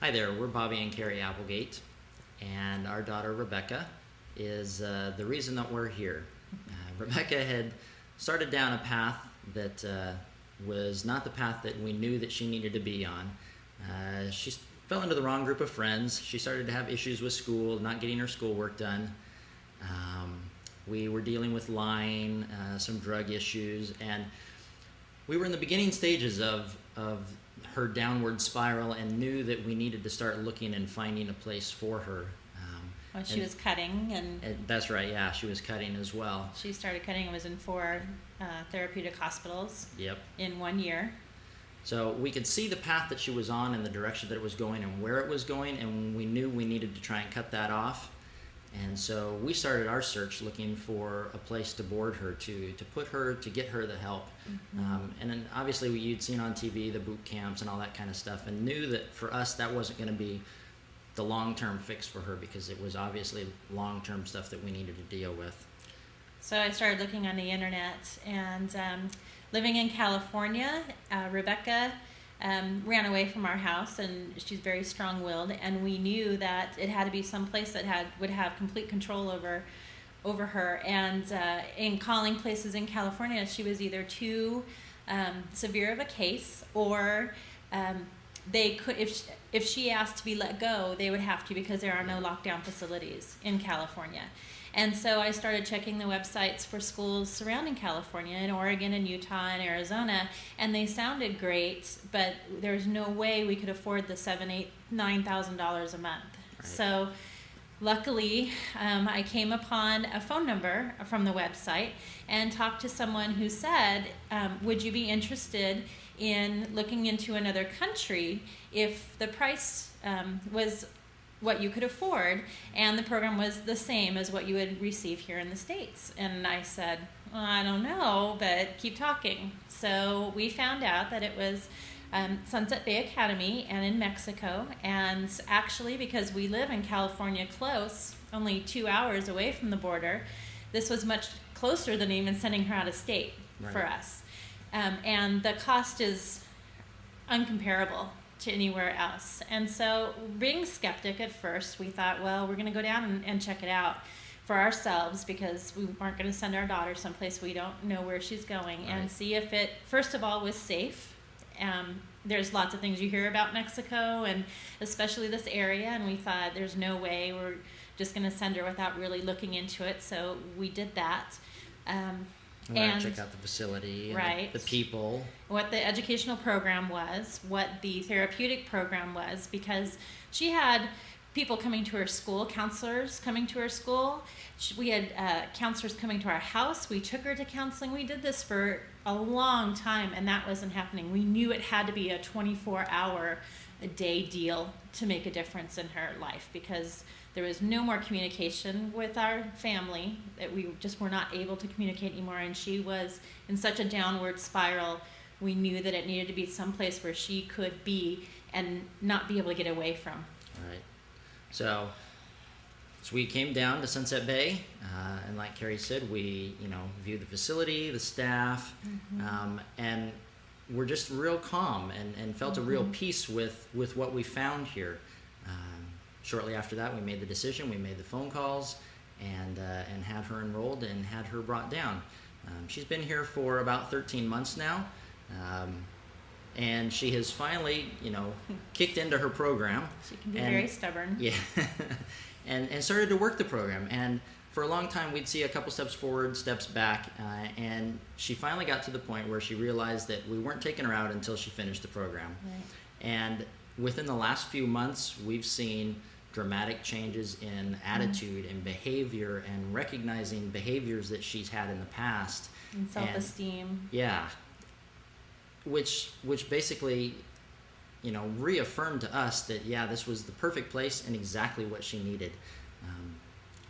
Hi there, we're Bobby and KERI Applegate, and our daughter Rebecca is the reason that we're here. Rebecca had started down a path that was not the path that we knew that she needed to be on. She fell into the wrong group of friends. She started to have issues with school, not getting her schoolwork done. We were dealing with lying, some drug issues, and we were in the beginning stages of her downward spiral and knew that we needed to start looking and finding a place for her. Well, she was cutting, and that's right, yeah, she was cutting as well. she started cutting and was in 4 therapeutic hospitals Yep. in 1 year. So we could see the path that she was on and the direction that it was going and where it was going, and we knew we needed to try and cut that off. And so we started our search looking for a place to board her, to put her, to get her the help. And then obviously you'd seen on TV the boot camps and all that kind of stuff, and knew that for us that wasn't going to be the long-term fix for her, because it was obviously long-term stuff that we needed to deal with. So I started looking on the internet, and living in California, Rebecca ran away from our house, and she's very strong-willed, and we knew that it had to be some place that would have complete control over her. And in calling places in California, she was either too severe of a case, or they could, if she asked to be let go, they would have to, because there are no lockdown facilities in California. And so I started checking the websites for schools surrounding California, in Oregon and Utah and Arizona, and they sounded great, but there's no way we could afford the $7,000, $8,000, $9,000 a month. Right. So luckily, I came upon a phone number from the website and talked to someone who said, would you be interested in looking into another country if the price was what you could afford, and the program was the same as what you would receive here in the States? And I said, well, I don't know, but keep talking. So we found out that it was Sunset Bay Academy, and in Mexico. And actually, because we live in California close, only 2 hours away from the border, this was much closer than even sending her out of state for us. And the cost is uncomparable to anywhere else. And so, being skeptic at first, we thought, well, we're going to go down and check it out for ourselves, because we aren't going to send our daughter someplace we don't know where she's going, and see if it, first of all, was safe. There's lots of things you hear about Mexico, and especially this area, and we thought there's no way we're just going to send her without really looking into it. So we did that. And check out the facility, and the people, what the educational program was, what the therapeutic program was, because she had people coming to her school, counselors coming to her school. We had counselors coming to our house. We took her to counseling. We did this for a long time, and that wasn't happening. We knew it had to be a 24-hour-a-day deal to make a difference in her life, because there was no more communication with our family, that we just were not able to communicate anymore, and she was in such a downward spiral. We knew that it needed to be someplace where she could be and not be able to get away from. All right. So we came down to Sunset Bay, and like KERI said, we viewed the facility, the staff, and we're just real calm and felt a real peace with what we found here. Shortly after that, we made the decision, we made the phone calls, and had her enrolled and had her brought down. She's been here for about 13 months now, and she has finally, kicked into her program. She can be very stubborn. Yeah, and started to work the program. And for a long time, we'd see a couple steps forward, steps back, and she finally got to the point where she realized that we weren't taking her out until she finished the program. Right. And within the last few months, we've seen dramatic changes in attitude and behavior, and recognizing behaviors that she's had in the past. And self-esteem. Yeah. Which basically, reaffirmed to us that, this was the perfect place and exactly what she needed.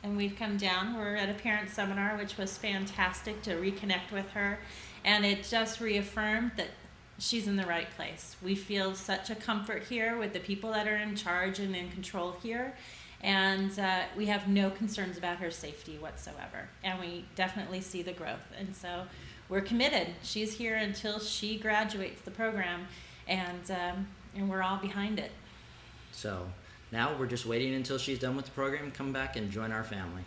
And we've come down. We're at a parent seminar, which was fantastic to reconnect with her. And it just reaffirmed that she's in the right place. We feel such a comfort here with the people that are in charge and in control here. And we have no concerns about her safety whatsoever. And we definitely see the growth. And so we're committed. She's here until she graduates the program. And we're all behind it. So So now we're just waiting until she's done with the program, come back and join our family.